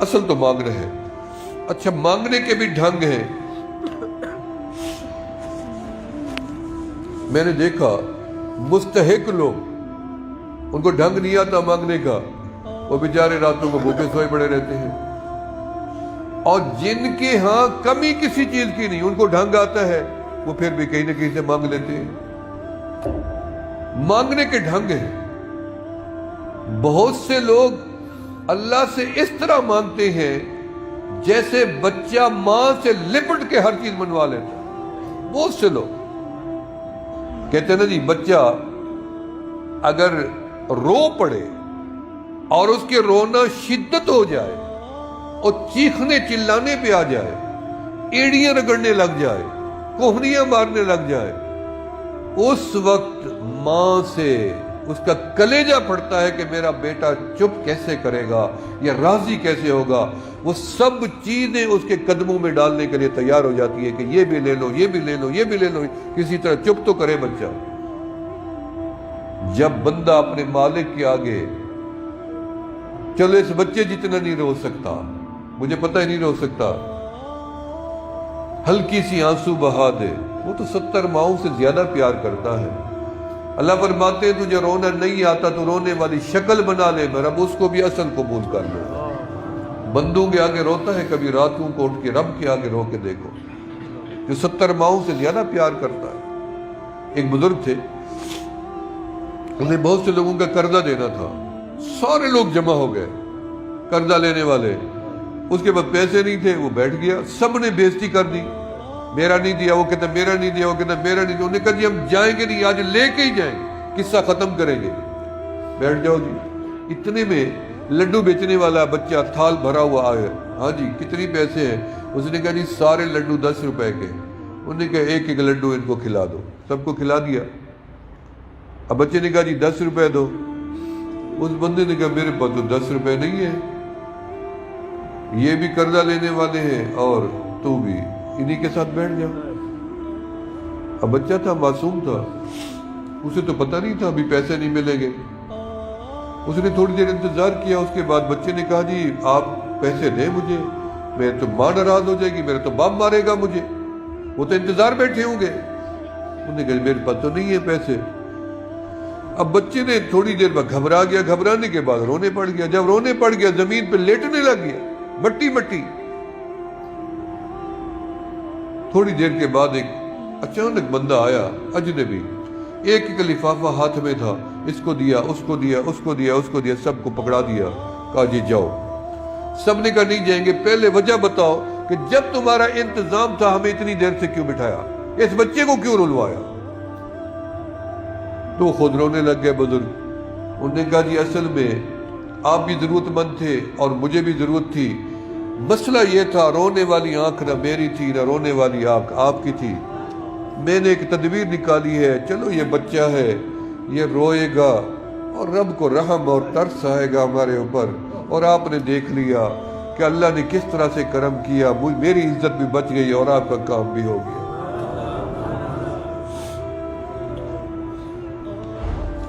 اصل تو مانگنا ہے. اچھا مانگنے کے بھی ڈھنگ ہیں. میں نے دیکھا مستحق لوگ، ان کو ڈھنگ نہیں آتا مانگنے کا، وہ بیچارے راتوں کو بھوکے سوئے پڑے رہتے ہیں. اور جن کے ہاں کمی کسی چیز کی نہیں، ان کو ڈھنگ آتا ہے، وہ پھر بھی کہیں نہ کہیں سے مانگ لیتے ہیں. مانگنے کے ڈھنگ ہیں. بہت سے لوگ اللہ سے اس طرح مانگتے ہیں جیسے بچہ ماں سے لپٹ کے ہر چیز منوا لیتا ہے. بہت سے لوگ کہتے ہیں نا جی، بچہ اگر رو پڑے اور اس کے رونا شدت ہو جائے اور چیخنے چلانے پہ آ جائے، ایڑیاں رگڑنے لگ جائے، کوہنیاں مارنے لگ جائے، اس وقت ماں سے اس کا کلیجہ پھٹتا ہے کہ میرا بیٹا چپ کیسے کرے گا یا راضی کیسے ہوگا. وہ سب چیزیں اس کے قدموں میں ڈالنے کے لیے تیار ہو جاتی ہے کہ یہ بھی لے لو، یہ بھی لے لو، یہ بھی لے لو، کسی طرح چپ تو کرے بچہ. جب بندہ اپنے مالک کے آگے، چلو اس بچے جتنا نہیں رو سکتا، مجھے پتہ ہی نہیں رو سکتا، ہلکی سی آنسو بہا دے، وہ تو 70 ماؤں سے زیادہ پیار کرتا ہے. اللہ فرماتے ہیں تجھے رونا نہیں آتا تو رونے والی شکل بنا لے، میں رب اس کو بھی اصل قبول کر لوں. بندوں کے آگے روتا ہے، کبھی راتوں کو اٹھ کے رب کے آگے رو کے دیکھو، جو 70 ماؤں سے زیادہ پیار کرتا ہے. ایک بزرگ تھے، انہیں بہت سے لوگوں کا قرضہ دینا تھا. سارے لوگ جمع ہو گئے قرضہ لینے والے. اس کے بعد پیسے نہیں تھے، وہ بیٹھ گیا. سب نے بےزتی کر دی، میرا نہیں دیا، وہ کہتا میرا نہیں دیا، وہ کہتا میرا نہیں دیا. انہوں نے کہا جی ہم جائیں گے نہیں، آج لے کے ہی جائیں گے، قصہ ختم کریں گے. بیٹھ جاؤ جی. اتنے میں لڈو بیچنے والا بچہ تھال بھرا ہوا آیا. ہاں جی کتنی پیسے ہیں؟ اس نے کہا جی سارے لڈو 10 روپے کے. انہوں نے کہا ایک ایک لڈو ان کو کھلا دو. سب کو کھلا دیا. اب بچے نے کہا جی 10 روپے دو. اس بندے نے کہا میرے پاس تو 10 روپے نہیں ہے، یہ بھی قرضہ لینے والے ہیں اور تو بھی، انہی کے ساتھ بیٹھ جاؤ. اب بچہ تھا، معصوم تھا، اسے تو پتہ نہیں تھا ابھی پیسے نہیں ملیں گے. اس نے تھوڑی دیر انتظار کیا. اس کے بعد بچے نے کہا جی آپ پیسے دیں مجھے، میرے تو ماں ناراض ہو جائے گی، میرا تو باپ مارے گا مجھے، وہ تو انتظار بیٹھے ہوں گے. انہوں نے کہا میرے پاس تو نہیں ہے پیسے. اب بچے نے تھوڑی دیر بعد گھبرا گیا. گھبرانے کے بعد رونے پڑ گیا. جب رونے پڑ گیا زمین پہ لیٹنے لگ گیا، مٹی مٹی. تھوڑی دیر کے بعد ایک اچانک بندہ آیا، اجنبی، ایک ایک لفافہ ہاتھ میں تھا. اس کو دیا، اس کو دیا، اس کو دیا، اس کو دیا، سب کو پکڑا دیا. کہا جی جاؤ. سب نے کہا نہیں جائیں گے، پہلے وجہ بتاؤ کہ جب تمہارا انتظام تھا ہمیں اتنی دیر سے کیوں بٹھایا، اس بچے کو کیوں رلوایا. تو خود رونے لگ گئے بزرگ. انہوں نے کہا جی اصل میں آپ بھی ضرورت مند تھے اور مجھے بھی ضرورت تھی. مسئلہ یہ تھا رونے والی آنکھ نہ میری تھی نہ رونے والی آنکھ آپ کی تھی. میں نے ایک تدبیر نکالی ہے، چلو یہ بچہ ہے، یہ روئے گا اور رب کو رحم اور ترس آئے گا ہمارے اوپر. اور آپ نے دیکھ لیا کہ اللہ نے کس طرح سے کرم کیا، میری عزت بھی بچ گئی اور آپ کا کام بھی ہو گیا.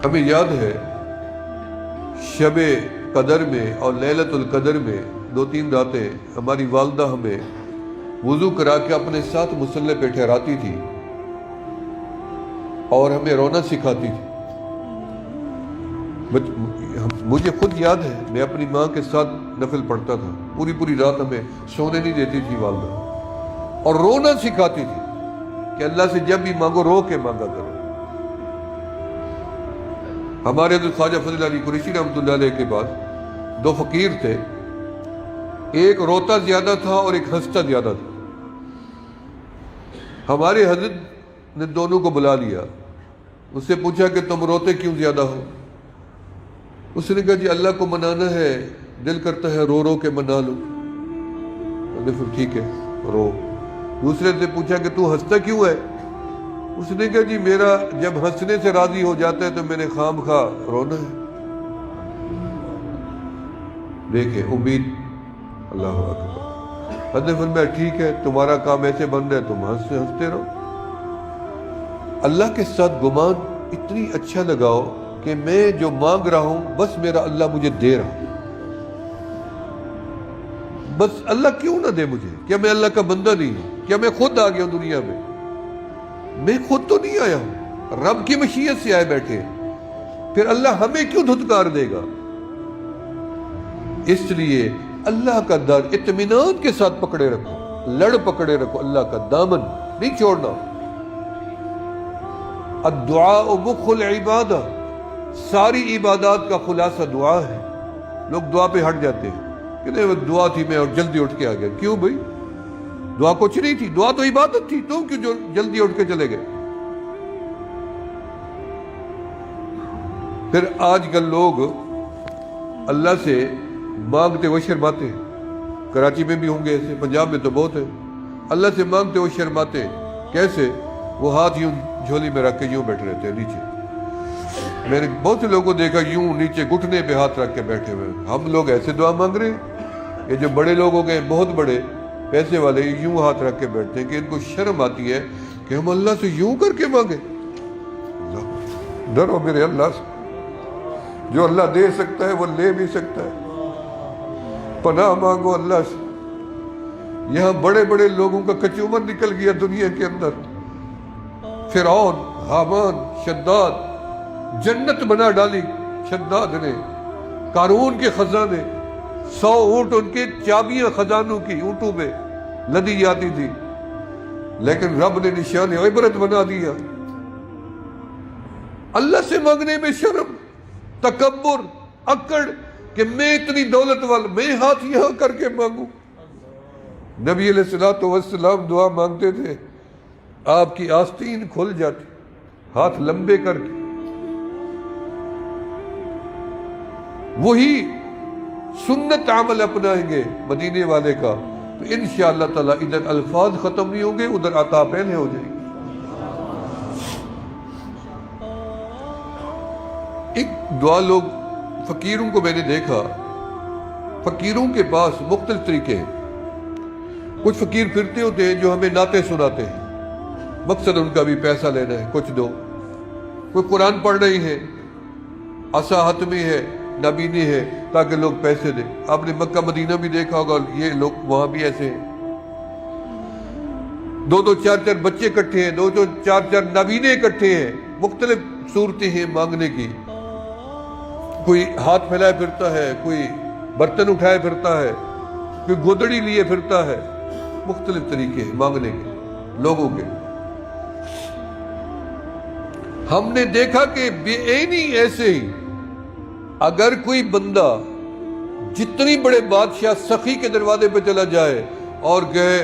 ہمیں یاد ہے شب قدر میں اور لیلۃ القدر میں 2-3 راتیں ہماری والدہ ہمیں وضو کرا کے اپنے ساتھ مصلی پہ ٹھہراتی تھی اور ہمیں رونا سکھاتی تھی. مجھے خود یاد ہے میں اپنی ماں کے ساتھ نفل پڑھتا تھا، پوری رات ہمیں سونے نہیں دیتی تھی والدہ، اور رونا سکھاتی تھی کہ اللہ سے جب بھی مانگو رو کے مانگا کرو. ہمارے حضرت خواجہ فضل علی قریشی رحمۃ اللہ علیہ کے پاس 2 فقیر تھے، ایک روتا زیادہ تھا اور ایک ہنستا زیادہ تھا. ہمارے حضرت نے دونوں کو بلا لیا. اس سے پوچھا کہ تم روتے کیوں زیادہ ہو؟ اس نے کہا جی اللہ کو منانا ہے، دل کرتا ہے رو رو کے منا لو. پھر ٹھیک ہے رو. دوسرے سے پوچھا کہ تو ہنستا کیوں ہے؟ اس نے کہا جی میرا جب ہنسنے سے راضی ہو جاتا ہے تو میں نے خام خواہ رونا ہے. دیکھیں امید. اللہ اکبر. حضرت فرمایا ٹھیک ہے تمہارا کام ایسے بن رہا ہے، تم ہنستے رہو. اللہ کے ساتھ گمان اتنی اچھا لگاؤ کہ میں جو مانگ رہا ہوں بس میرا اللہ مجھے دے رہا. بس اللہ کیوں نہ دے مجھے؟ کیا میں اللہ کا بندہ نہیں ہوں؟ کیا میں خود آ گیا ہوں دنیا میں؟ میں خود تو نہیں آیا ہوں، رب کی مشیت سے آئے بیٹھے، پھر اللہ ہمیں کیوں دھتکار دے گا؟ اس لیے اللہ کا در اطمینان کے ساتھ پکڑے رکھو، لڑ پکڑے رکھو، اللہ کا دامن نہیں چھوڑنا۔ الدعاء مخ العبادہ، ساری عبادات کا خلاصہ دعا ہے۔ لوگ دعا پہ ہٹ جاتے ہیں کہ نہیں وہ دعا تھی میں اور جلدی اٹھ کے آ گیا۔ کیوں بھائی؟ دعا کچھ نہیں تھی، دعا تو عبادت تھی، تم کیوں جلدی اٹھ کے چلے گئے؟ پھر آج کل لوگ اللہ سے مانگتے ہوئے شرماتے ہیں، کراچی میں بھی ہوں گے ایسے، پنجاب میں تو بہت ہے، اللہ سے مانگتے ہوئے شرماتے ہیں۔ کیسے؟ وہ ہاتھ یوں جھولی میں رکھ کے یوں بیٹھے رہتے ہیں نیچے۔ میں نے بہت سے لوگوں کو دیکھا یوں نیچے گھٹنے پہ ہاتھ رکھ کے بیٹھے ہوئے۔ ہم لوگ ایسے دعا مانگ رہے ہیں؟ یہ جو بڑے لوگ ہو گئے بہت بڑے پیسے والے یوں ہاتھ رکھ کے بیٹھتے ہیں کہ ان کو شرم آتی ہے کہ ہم اللہ سے یوں کر کے مانگے۔ ڈرو میرے اللہ سے، جو اللہ دے سکتا ہے وہ لے بھی سکتا ہے۔ پناہ مانگو اللہ سے۔ یہاں بڑے بڑے لوگوں کا کچومر نکل گیا دنیا کے اندر، فرعون، حامان، شداد، جنت بنا ڈالی شداد نے، قارون کے خزانے، 100 اونٹ ان کے چابیاں خزانوں کی اونٹوں میں لدی جاتی تھی، لیکن رب نے نشان عبرت بنا دیا۔ اللہ سے مانگنے میں شرم، تکبر، اکڑ کہ میں اتنی دولت والا، میں ہاتھ یہاں کر کے مانگوں۔ نبی علیہ الصلوۃ والسلام دعا مانگتے تھے، آپ کی آستین کھل جاتی، ہاتھ لمبے کر کے۔ وہی سنت عمل اپنائیں گے مدینے والے کا تو انشاءاللہ تعالیٰ ادھر الفاظ ختم نہیں ہوں گے، ادھر عطا پہلے ہو جائے گی۔ ایک دعا لوگ فقیروں کو میں نے دیکھا، فقیروں کے پاس مختلف طریقے ہیں۔ کچھ فقیر پھرتے ہوتے ہیں جو ہمیں نعتیں سناتے ہیں، مقصد ان کا بھی پیسہ لینا ہے، کچھ دو۔ کوئی قرآن پڑھ رہی ہے، عصا حتمی ہے، نابینی ہے، تاکہ لوگ پیسے دیں۔ آپ نے مکہ مدینہ بھی دیکھا ہوگا، یہ لوگ وہاں بھی ایسے ہیں، 2-2 4-4 بچے اکٹھے ہیں، 2-2 4-4 نابینے اکٹھے ہیں، مختلف صورتیں ہیں مانگنے کی۔ کوئی ہاتھ پھیلائے پھرتا ہے، کوئی برتن اٹھائے پھرتا ہے، کوئی گودڑی لیے پھرتا ہے، مختلف طریقے ہیں مانگنے کے لوگوں کے۔ ہم نے دیکھا کہ بے عینی ایسے ہی اگر کوئی بندہ جتنی بڑے بادشاہ سخی کے دروازے پہ چلا جائے اور کہے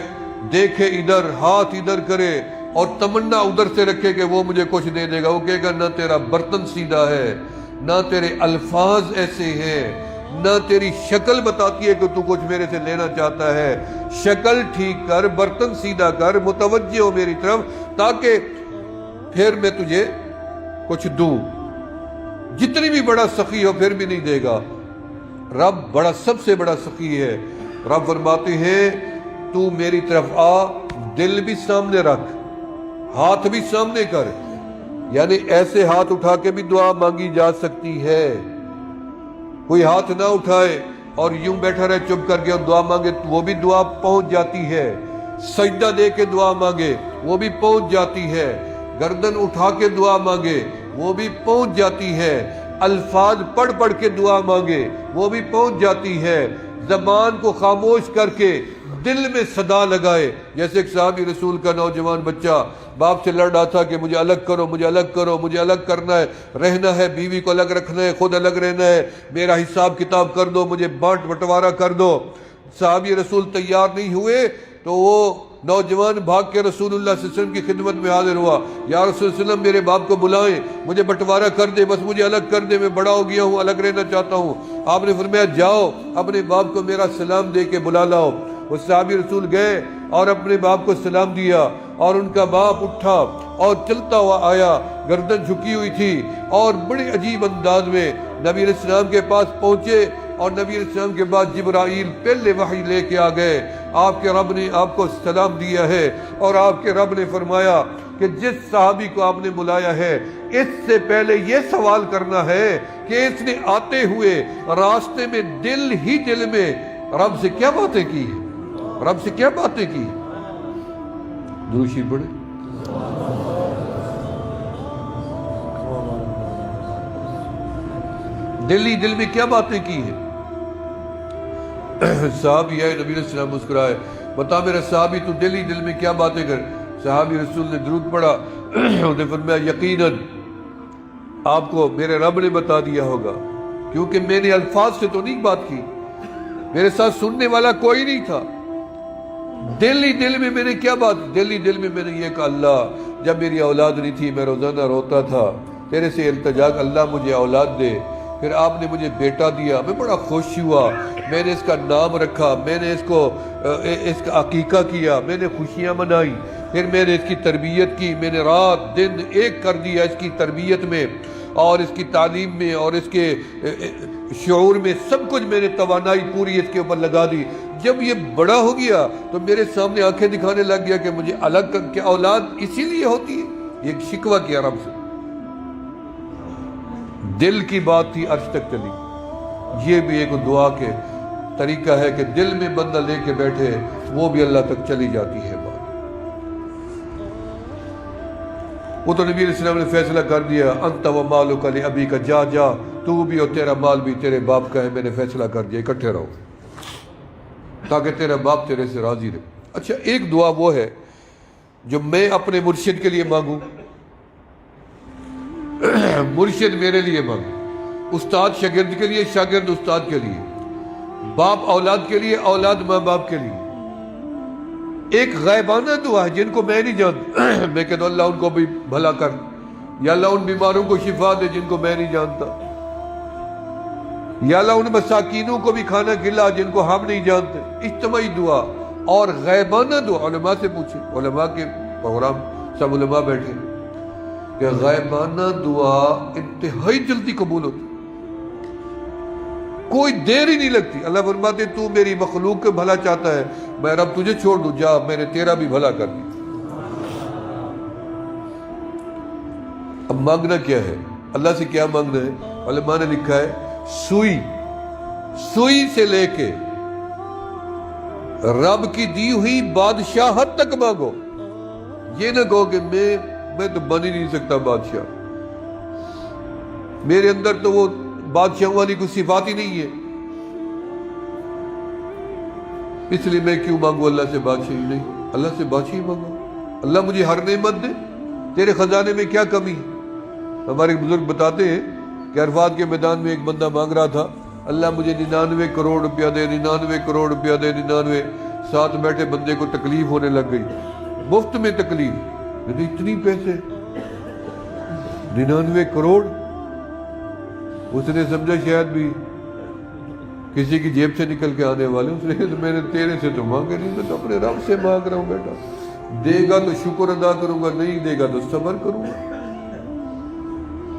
دیکھے ادھر، ہاتھ ادھر کرے اور تمنا ادھر سے رکھے کہ وہ مجھے کچھ دے دے گا، وہ کہے گا نہ تیرا برتن سیدھا ہے، نہ تیرے الفاظ ایسے ہیں، نہ تیری شکل بتاتی ہے کہ تو کچھ میرے سے لینا چاہتا ہے۔ شکل ٹھیک کر، برتن سیدھا کر، متوجہ ہو میری طرف، تاکہ پھر میں تجھے کچھ دوں۔ جتنی بھی بڑا سخی ہو پھر بھی نہیں دے گا۔ رب بڑا، سب سے بڑا سخی ہے۔ رب فرماتے ہیں تو میری طرف آ، دل بھی سامنے رکھ، ہاتھ بھی سامنے کر، یعنی ایسے ہاتھ اٹھا کے بھی دعا مانگی جا سکتی ہے۔ کوئی ہاتھ نہ اٹھائے اور یوں بیٹھا رہے چپ کر کے اور دعا مانگے تو وہ بھی دعا پہنچ جاتی ہے۔ سجدہ دے کے دعا مانگے وہ بھی پہنچ جاتی ہے۔ گردن اٹھا کے دعا مانگے وہ بھی پہنچ جاتی ہے۔ الفاظ پڑھ پڑھ کے دعا مانگے وہ بھی پہنچ جاتی ہے۔ زبان کو خاموش کر کے دل میں صدا لگائے، جیسے ایک صحابی رسول کا نوجوان بچہ باپ سے لڑ رہا تھا کہ مجھے الگ کرو، مجھے الگ کرو، مجھے الگ کرنا ہے، رہنا ہے، بیوی کو الگ رکھنا ہے، خود الگ رہنا ہے، میرا حساب کتاب کر دو، مجھے بانٹ بٹوارا کر دو۔ صحابی رسول تیار نہیں ہوئے تو وہ نوجوان بھاگ کے رسول اللہ صلی اللہ علیہ وسلم کی خدمت میں حاضر ہوا، یا رسول اللہ علیہ وسلم میرے باپ کو بلائیں، مجھے بٹوارا کر دے، بس مجھے الگ کر دے، میں بڑا ہو گیا ہوں، الگ رہنا چاہتا ہوں۔ آپ نے فرمایا جاؤ اپنے باپ کو میرا سلام دے کے بلا لاؤ۔ وہ صحابی رسول گئے اور اپنے باپ کو سلام دیا، اور ان کا باپ اٹھا اور چلتا ہوا آیا، گردن جھکی ہوئی تھی، اور بڑے عجیب انداز میں نبی علیہ السلام کے پاس پہنچے، اور نبی علیہ السلام کے بعد جبرائیل پہلے وحی لے کے آ گئے، آپ کے رب نے آپ کو سلام دیا ہے، اور آپ کے رب نے فرمایا کہ جس صحابی کو آپ نے بلایا ہے اس سے پہلے یہ سوال کرنا ہے کہ اس نے آتے ہوئے راستے میں دل ہی دل میں رب سے کیا باتیں کی ہیں، رب سے کیا باتیں کی ہیں؟ درود شریف پڑھیں۔ دل میں کیا باتیں کی ہیں؟ صحابی آئے، نبی علیہ السلام مسکرائے، بتا میرا صحابی تو دل میں کیا باتیں کر؟ صحابی رسول نے درود پڑھا، انہوں نے فرمایا یقیناً آپ کو میرے رب نے بتا دیا ہوگا، کیونکہ میں نے الفاظ سے تو نہیں بات کی، میرے ساتھ سننے والا کوئی نہیں تھا۔ دل میں میں نے کیا بات، دل میں میں نے یہ کہا اللہ جب میری اولاد نہیں تھی میں روزانہ روتا تھا، تیرے سے التجا اللہ مجھے اولاد دے، پھر آپ نے مجھے بیٹا دیا، میں بڑا خوش ہوا، میں نے اس کا نام رکھا، میں نے اس کا عقیقہ کیا، میں نے خوشیاں منائی، پھر میں نے اس کی تربیت کی، میں نے رات دن ایک کر دیا اس کی تربیت میں اور اس کی تعلیم میں اور اس کے شعور میں، سب کچھ میں نے توانائی پوری اس کے اوپر لگا دی۔ جب یہ بڑا ہو گیا تو میرے سامنے آنکھیں دکھانے لگ گیا کہ مجھے الگ کر کے اولاد اسی لیے ہوتی ہے، یہ شکوہ کیا رب سے۔ دل کی بات تھی عرش تک چلی۔ یہ بھی ایک دعا کے طریقہ ہے کہ دل میں بندہ لے کے بیٹھے، وہ بھی اللہ تک چلی جاتی ہے بات۔ وہ تو نبی علیہ السلام نے فیصلہ کر دیا، انت و مالک لابیک، جا تو بھی اور تیرا مال بھی تیرے باپ کا ہے، میں نے فیصلہ کر دیا اکٹھے رہو تاکہ تیرا باپ تیرے سے راضی رہے۔ اچھا ایک دعا وہ ہے جو میں اپنے مرشد کے لیے مانگوں، مرشد میرے لیے مانگے، استاد شاگرد کے لیے، شاگرد استاد کے لیے، باپ اولاد کے لیے، اولاد ماں باپ کے لیے۔ ایک غیبانہ دعا ہے جن کو میں نہیں جانتا، میں کہتا ہوں اللہ ان کو بھی بھلا کر، یا اللہ ان بیماروں کو شفا دے جن کو میں نہیں جانتا، یا اللہ ان مساکینوں کو بھی کھانا کھلا جن کو ہم نہیں جانتے۔ اجتماعی دعا اور غیبانہ دعا، علماء سے پوچھیں، علماء کے پروگرام سب علماء بیٹھے کہ غیبانہ دعا انتہائی جلدی قبول ہوتی، کوئی دیر ہی نہیں لگتی۔ اللہ فرماتے تو میری مخلوق کے بھلا چاہتا ہے، میں رب تجھے چھوڑ دوں، جا میں نے تیرا بھی بھلا کر دیا۔ اب مانگنا کیا ہے، اللہ سے کیا مانگنا ہے؟ علماء نے لکھا ہے سوئی سے لے کے رب کی دی ہوئی بادشاہت تک مانگو۔ یہ نہ کہو کہ میں تو بن ہی نہیں سکتا بادشاہ، میرے اندر تو وہ بادشاہوں والی کوئی صفات ہی نہیں ہے، اس لیے میں کیوں مانگوں اللہ سے بادشاہی؟ نہیں، اللہ سے بادشاہی مانگو، اللہ مجھے ہر نعمت دے، تیرے خزانے میں کیا کمی ہے؟ ہمارے بزرگ بتاتے ہیں کہ عرفات کے میدان میں ایک بندہ مانگ رہا تھا، اللہ مجھے 99 کروڑ روپیہ دے، 99 کروڑ روپیہ دے، 99۔ ساتھ بیٹھے بندے کو تکلیف ہونے لگ گئی، مفت میں تکلیف، اتنی پیسے 99 کروڑ۔ اس نے سمجھا شاید بھی کسی کی جیب سے نکل کے آنے والے، اس نے میں نے تیرے سے تو مانگے نہیں، میں تو اپنے رب سے مانگ رہا ہوں بیٹا، دے گا تو شکر ادا کروں گا، نہیں دے گا تو صبر کروں گا۔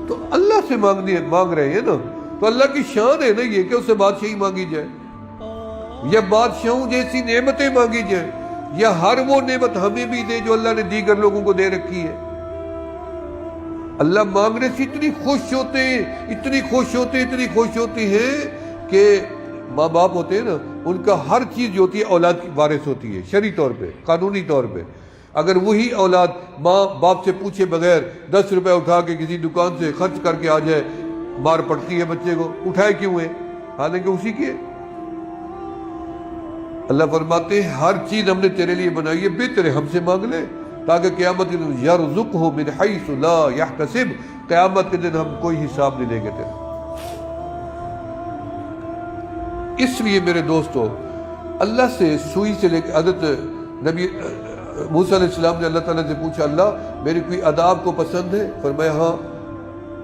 تو اللہ سے مانگ رہے ہیں نا، تو اللہ کی شان ہے نا یہ کہ اس سے بادشاہی مانگی جائے، یا بادشاہوں جیسی نعمتیں مانگی جائیں، یا ہر وہ نعمت ہمیں بھی دے جو اللہ نے دیگر لوگوں کو دے رکھی ہے۔ اللہ مانگنے سے اتنی خوش ہوتے ہیں، اتنی خوش ہوتے ہیں کہ ماں باپ ہوتے ہیں نا، ان کا ہر چیز جو ہوتی ہے اولاد کی وارث ہوتی ہے، شرعی طور پہ، قانونی طور پہ۔ اگر وہی اولاد ماں باپ سے پوچھے بغیر 10 روپے اٹھا کے کسی دکان سے خرچ کر کے آ جائے، مار پڑتی ہے بچے کو، اٹھائے کیوں ہے؟ حالانکہ اسی کے۔ اللہ فرماتے ہیں ہر چیز ہم نے تیرے لیے بنائی ہے، بہتر ہے ہم سے مانگ لے، تاکہ قیامت کے دن یرزقہ من حیث لا یحتسب، قیامت کے دن ہم کوئی حساب نہیں لیں گے تیرے۔ اس لیے میرے دوستو، اللہ سے سوئی سے لے کے حضرت نبی موسیٰ علیہ السلام نے اللہ تعالیٰ سے پوچھا، اللہ میری کوئی ادا آپ کو پسند ہے؟ فرمایا ہاں،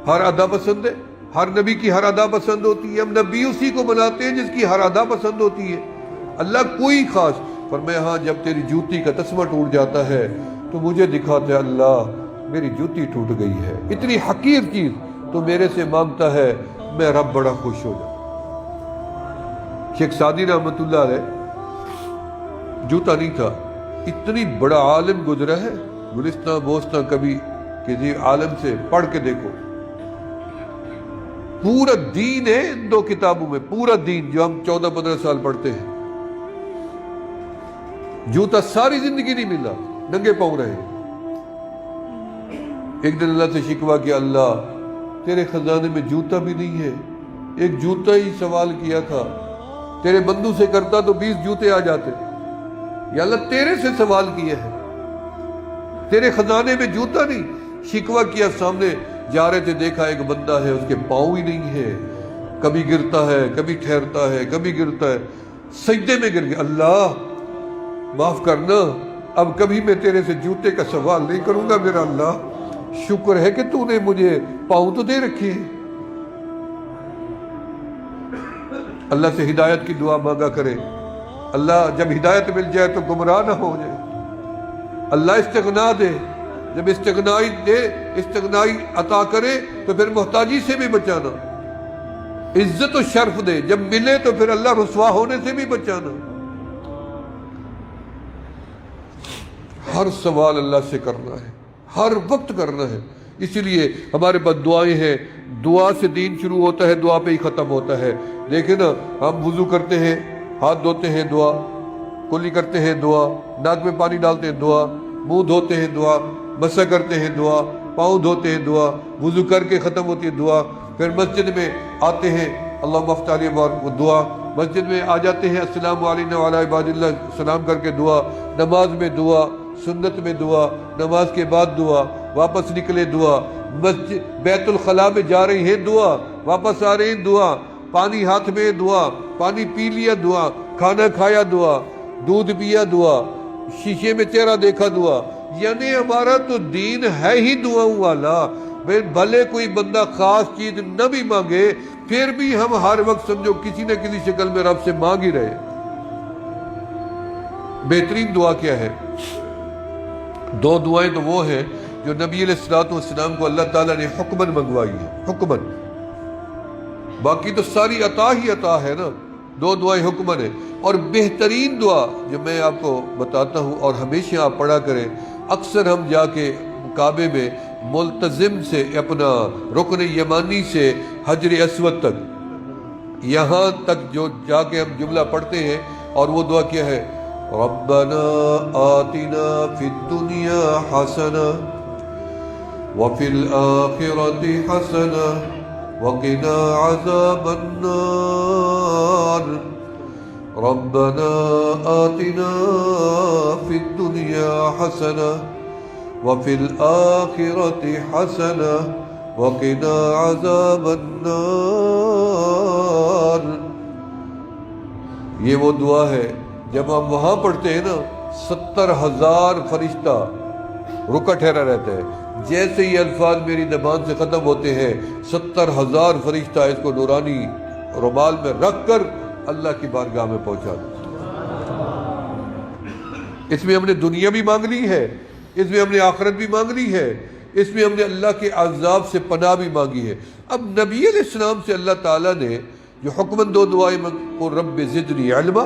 ہر ادا پسند ہے، ہر نبی کی ہر ادا پسند ہوتی ہے، ہم نبی اسی کو بناتے ہیں جس کی ہر ادا پسند ہوتی ہے۔ اللہ کوئی خاص؟ فرمایا ہاں، جب تیری جوتی کا تسمہ ٹوٹ جاتا ہے تو مجھے دکھاتا ہے اللہ میری جوتی ٹوٹ گئی ہے، اتنی حقیر چیز تو میرے سے مانگتا ہے، میں رب بڑا خوش ہو جاتا۔ شیخ سعدی رحمۃ اللہ علیہ جوتا نہیں تھا، اتنی بڑا عالم گزرا ہے، گلستان بوستان کبھی کسی عالم سے پڑھ کے دیکھو، پورا دین ہے ان 2 کتابوں میں، پورا دین جو ہم 14-15 سال پڑھتے ہیں، جوتا ساری زندگی نہیں ملا، ننگے پاؤں رہے۔ ایک دن اللہ سے شکوہ کیا، اللہ تیرے خزانے میں جوتا بھی نہیں ہے، ایک جوتا ہی سوال کیا تھا، تیرے بندوں سے کرتا تو 20 جوتے آ جاتے، یا اللہ تیرے سے سوال کیا ہے، تیرے خزانے میں جوتا نہیں۔ شکوہ کیا، سامنے جا رہے تھے، دیکھا ایک بندہ ہے، اس کے پاؤں ہی نہیں ہے، کبھی گرتا ہے، کبھی ٹھہرتا ہے، کبھی گرتا ہے، سجدے میں گر گیا، اللہ معاف کرنا، اب کبھی میں تیرے سے جوتے کا سوال نہیں کروں گا میرا اللہ، شکر ہے کہ تو نے مجھے پاؤں تو دے رکھے ہیں۔ اللہ سے ہدایت کی دعا مانگا کرے، اللہ جب ہدایت مل جائے تو گمراہ نہ ہو جائے، اللہ استغنا دے، جب استغنائی عطا کرے تو پھر محتاجی سے بھی بچانا، عزت و شرف دے، جب ملے تو پھر اللہ رسوا ہونے سے بھی بچانا۔ ہر سوال اللہ سے کرنا ہے، ہر وقت کرنا ہے، اسی لیے ہمارے پاس دعائیں ہیں، دعا سے دین شروع ہوتا ہے، دعا پہ ہی ختم ہوتا ہے۔ دیکھیں نا، ہم وضو کرتے ہیں، ہاتھ دھوتے ہیں دعا، کلی کرتے ہیں دعا، ناک میں پانی ڈالتے ہیں دعا، منہ دھوتے ہیں دعا، مسح کرتے ہیں دعا، پاؤں دھوتے ہیں دعا، وضو کر کے ختم ہوتی ہے دعا، پھر مسجد میں آتے ہیں اللہم افتح علی ابواب دعا، مسجد میں آ جاتے ہیں السلام علینا وعلی عباد اللہ سلام کر کے دعا، نماز میں دعا، سنت میں دعا، نماز کے بعد دعا، واپس نکلے دعا، مسجد بیت الخلاء میں جا رہی ہیں دعا، واپس آ رہے ہیں دعا، پانی ہاتھ میں دعا، پانی پی لیا دعا، کھانا کھایا دعا، دودھ پیا دعا، شیشے میں چہرہ دیکھا دعا۔ یعنی ہمارا تو دین ہے ہی دعاؤں والا، بھلے کوئی بندہ خاص چیز نہ بھی مانگے پھر بھی ہم ہر وقت سمجھو کسی نہ کسی شکل میں رب سے مانگ ہی رہے۔ بہترین دعا کیا ہے؟ دو دعائیں تو وہ ہیں جو نبی علیہ الصلوۃ والسلام کو اللہ تعالیٰ نے حکماً منگوائی ہے، حکماً، باقی تو ساری عطا ہی عطا ہے نا، دو دعائیں حکماً ہیں۔ اور بہترین دعا جو میں آپ کو بتاتا ہوں اور ہمیشہ آپ پڑھا کریں، اکثر ہم جا کے کعبے میں ملتزم سے اپنا رکن یمانی سے حجر اسود تک، یہاں تک جو جا کے ہم جملہ پڑھتے ہیں، اور وہ دعا کیا ہے؟ ربنا آتنا فی الدنیا حسنہ وفی الآخرۃ حسنہ وقنا عذاب النار، ربنا آتنا فی الدنیا حسنہ وفی الآخرۃ حسنہ وقنا عذاب النار۔ یہ وہ دعا ہے جب ہم وہاں پڑھتے ہیں نا، 70,000 فرشتہ رکا ٹھہرا رہتا ہے، جیسے یہ الفاظ میری زبان سے ختم ہوتے ہیں 70,000 فرشتہ اس کو نورانی رومال میں رکھ کر اللہ کی بارگاہ میں پہنچا دیں۔ اس میں ہم نے دنیا بھی مانگ لی ہے، اس میں ہم نے آخرت بھی مانگ لی ہے، اس میں ہم نے اللہ کے عذاب سے پناہ بھی مانگی ہے۔ اب نبی علیہ السلام سے اللہ تعالیٰ نے جو حکماً دو دعائیں قل رب زدنی علما،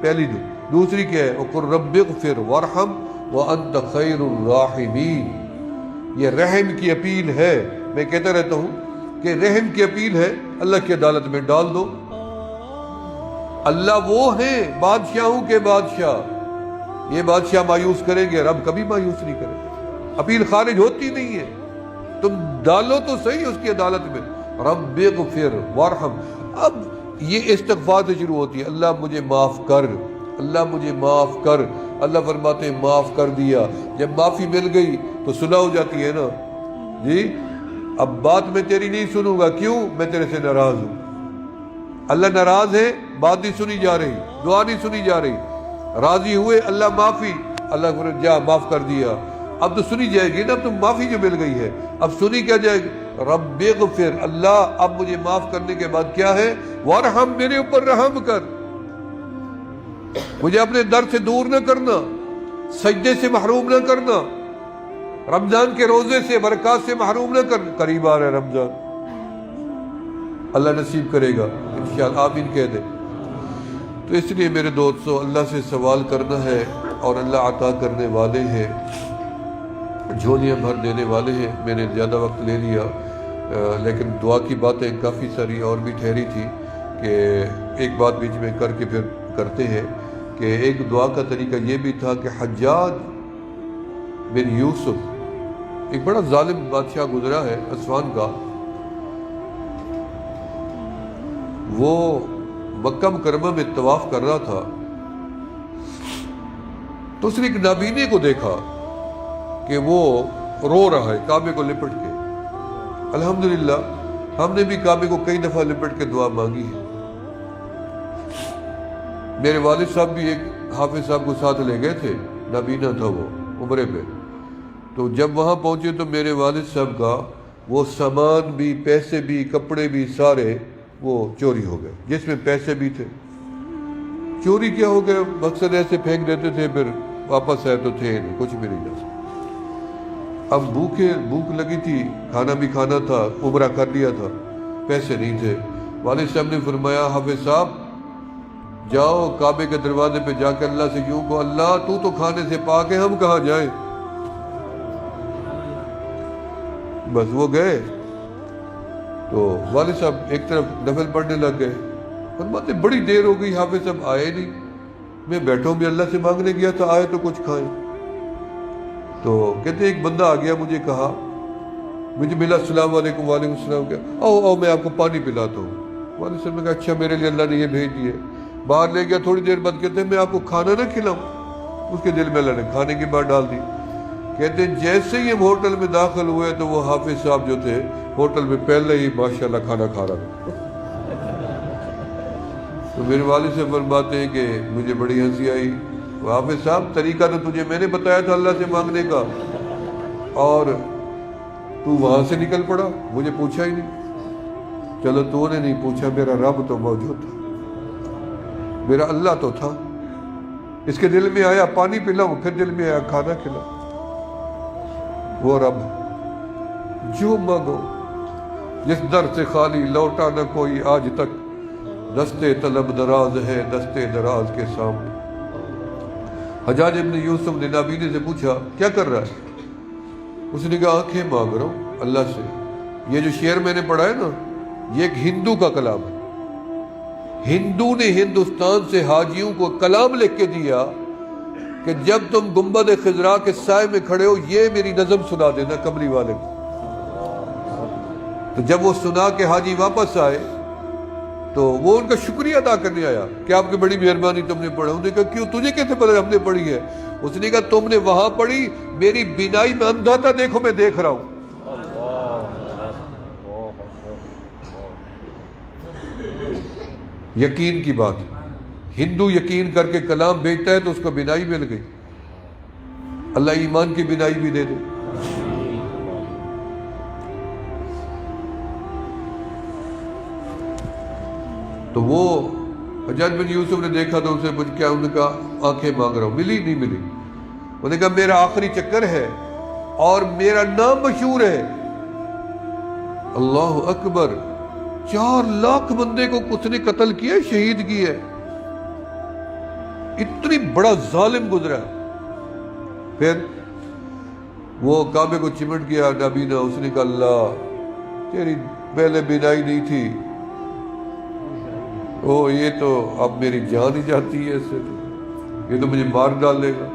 پہلی دوسری کیا ہے؟ وقل رب اغفر وارحم وانت خیر الراحمین۔ یہ رحم کی اپیل ہے، میں کہتا رہتا ہوں کہ رحم کی اپیل ہے، اللہ کی عدالت میں ڈال دو۔ اللہ وہ ہیں بادشاہوں کے بادشاہ، یہ بادشاہ مایوس کریں گے، رب کبھی مایوس نہیں کرے، اپیل خارج ہوتی نہیں ہے، تم ڈالو تو صحیح اس کی عدالت میں، رب اغفر وارحم۔ اب یہ استغفار سے شروع ہوتی ہے، اللہ مجھے معاف کر، اللہ مجھے معاف کر، اللہ فرماتے ہیں معاف کر دیا، جب معافی مل گئی تو صلح ہو جاتی ہے نا جی، اب بات میں تیری نہیں سنوں گا، کیوں؟ میں تیرے سے ناراض ہوں۔ اللہ ناراض ہے، بات نہیں سنی جا رہی، دعا نہیں سنی جا رہی، راضی ہوئے اللہ معافی، اللہ جا معاف کر دیا، اب تو سنی جائے گی نا، اب تو معافی جو مل گئی ہے اب سنی کیا جائے گی؟ رب اغفر، اللہ اب مجھے معاف کرنے کے بعد کیا ہے؟ وارحم، میرے اوپر رحم کر، مجھے اپنے در سے دور نہ کرنا، سجدے سے محروم نہ کرنا، رمضان کے روزے سے برکات سے محروم نہ کرنا، قریب آ رہا ہے رمضان، اللہ نصیب کرے گا انشاءاللہ، آمین کہہ دے۔ تو اس لیے میرے دوستو، اللہ سے سوال کرنا ہے، اور اللہ عطا کرنے والے ہیں، جھولیاں بھر دینے والے ہیں۔ میں نے زیادہ وقت لے لیا، لیکن دعا کی باتیں کافی ساری اور بھی ٹھہری تھی، کہ ایک بات بیچ میں کر کے پھر کرتے ہیں کہ ایک دعا کا طریقہ یہ بھی تھا کہ حجاج بن یوسف ایک بڑا ظالم بادشاہ گزرا ہے اسوان کا، وہ مکہ مکرمہ میں طواف کر رہا تھا تو اس نے ایک نابینے کو دیکھا کہ وہ رو رہا ہے کعبے کو لپٹ کے۔ الحمدللہ ہم نے بھی کعبے کو کئی دفعہ لپٹ کے دعا مانگی ہے۔ میرے والد صاحب بھی ایک حافظ صاحب کو ساتھ لے گئے تھے، نابینا تھا وہ عمرے پہ، تو جب وہاں پہنچے تو میرے والد صاحب کا وہ سامان بھی، پیسے بھی، کپڑے بھی سارے وہ چوری ہو گئے، جس میں پیسے بھی تھے۔ چوری کیا ہو گیا، مقصد ایسے پھینک دیتے تھے، پھر واپس آئے تو تھے نہیں، کچھ بھی نہیں جا سکتا۔ اب بھوک لگی تھی، کھانا بھی کھانا تھا، عمرہ کر لیا تھا، پیسے نہیں تھے۔ والد صاحب نے فرمایا حافظ صاحب جاؤ کعبے کے دروازے پہ جا کے اللہ سے یوں کو، اللہ تو کھانے سے پاک ہے، ہم کہاں جائیں؟ بس وہ گئے تو والد صاحب ایک طرف نفل پڑھنے لگ گئے، فرماتے بڑی دیر ہو گئی حافظ صاحب آئے نہیں، میں بیٹھوں بھی اللہ سے مانگنے گیا تھا، آئے تو کچھ کھائیں۔ تو کہتے ایک بندہ آ گیا، مجھے کہا، مجھے ملا، السلام علیکم، وعلیکم السلام، کیا آؤ میں آپ کو پانی پلاتا ہوں۔ والد صاحب نے کہا اچھا میرے لیے اللہ نے یہ بھیج دیے۔ باہر لے گیا، تھوڑی دیر بعد کہتے ہیں میں آپ کو کھانا نہ کھلاؤں، اس کے دل میں اللہ نے کھانے کی بات ڈال دی۔ کہتے ہیں جیسے ہی ہم ہوٹل میں داخل ہوئے تو وہ حافظ صاحب جو تھے ہوٹل میں پہلے ہی ماشاءاللہ کھانا کھا رہا تھا۔ تو میرے والد سے فرماتے ہیں کہ مجھے بڑی ہنسی آئی، حافظ صاحب طریقہ تو تجھے میں نے بتایا تھا اللہ سے مانگنے کا، اور تو وہاں سے نکل پڑا، مجھے پوچھا ہی نہیں۔ چلو تو نے نہیں پوچھا، میرا رب تو موجود تھا، میرا اللہ تو تھا۔ اس کے دل میں آیا پانی پلاؤں، پھر دل میں آیا کھانا کھلاؤں۔ وہ رب جو مانگو، جس در سے خالی لوٹا نہ کوئی آج تک، دستے طلب دراز ہے دستے دراز کے سامنے۔ حجاج ابن یوسف نے نابینے سے پوچھا کیا کر رہا ہے؟ اس نے کہا آنکھیں مانگ رہا ہوں اللہ سے۔ یہ جو شعر میں نے پڑھا ہے نا، یہ ایک ہندو کا کلام ہے۔ ہندو نے ہندوستان سے حاجیوں کو کلام لکھ کے دیا کہ جب تم گنبد خضرا کے سائے میں کھڑے ہو یہ میری نظم سنا دینا کملی والے کو۔ تو جب وہ سنا کے حاجی واپس آئے تو وہ ان کا شکریہ ادا کرنے آیا کہ آپ کی بڑی مہربانی، تم نے پڑھا۔ انہوں نے کہا کیوں، تجھے کیسے پتہ ہم نے پڑھی ہے؟ اس نے کہا تم نے وہاں پڑھی، میری بینائی میں اندھا تھا، دیکھو میں دیکھ رہا ہوں۔ یقین کی بات، ہندو یقین کر کے کلام بھیجتا ہے تو اس کو بینائی مل گئی، اللہ ایمان کی بینائی بھی دے دے۔ تو وہ حجاج بن یوسف نے دیکھا تو اسے کیا، انہوں نے کہا آنکھیں مانگ رہا ہوں، ملی نہیں ملی۔ انہوں نے کہا میرا آخری چکر ہے اور میرا نام مشہور ہے۔ اللہ اکبر، 4 لاکھ بندے کو اس نے قتل کیا، شہید کی ہے، اتنی بڑا ظالم گزرا۔ پھر وہ کعبے کو چمٹ گیا نابینا، اس نے کہا اللہ تیری پہلے بینائی نہیں تھی، یہ تو اب میری جان ہی جاتی ہے اس سے، یہ تو مجھے مار ڈالے گا،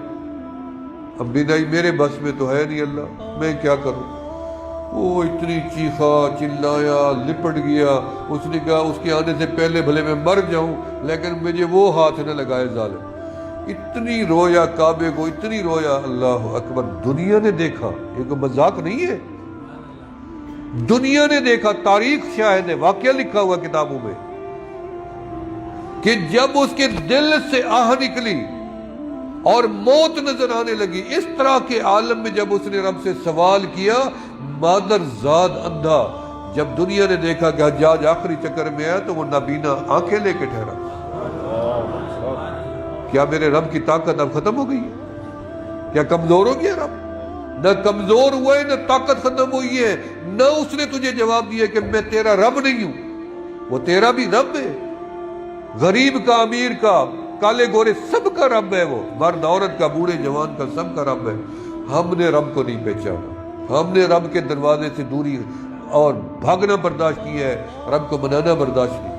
اب بینائی میرے بس میں تو ہے نہیں اللہ، میں کیا کروں؟ وہ اتنی چیخا چلایا، لپٹ گیا۔ اس نے کہا اس کے آنے سے پہلے بھلے میں مر جاؤں لیکن مجھے وہ ہاتھ نہ لگائے ظالم۔ اتنی رویا کعبے کو، اتنی رویا، اللہ اکبر۔ دنیا نے دیکھا، یہ کوئی مذاق نہیں ہے، دنیا نے دیکھا، تاریخ شاہد ہے، واقعہ لکھا ہوا کتابوں میں کہ جب اس کے دل سے آہ نکلی اور موت نظر آنے لگی، اس طرح کے عالم میں جب اس نے رب سے سوال کیا، مادر زاد اندھا، جب دنیا نے دیکھا کہ حجاج آخری چکر میں آیا تو وہ نابینا آنکھیں لے کے ٹھہرا۔ کیا میرے رب کی طاقت اب ختم ہو گئی ہے؟ کیا کمزور ہو گیا رب؟ نہ کمزور ہوئے، نہ طاقت ختم ہوئی ہے، نہ اس نے تجھے جواب دیا کہ میں تیرا رب نہیں ہوں، وہ تیرا بھی رب ہے، غریب کا، امیر کا، کالے گورے سب کا رب ہے، وہ مرد عورت کا، بوڑھے جوان کا، سب کا رب ہے۔ ہم نے رب کو نہیں پہچانا، ہم نے رب کے دروازے سے دوری اور بھاگنا برداشت کیا ہے، رب کو منانا برداشت نہیں۔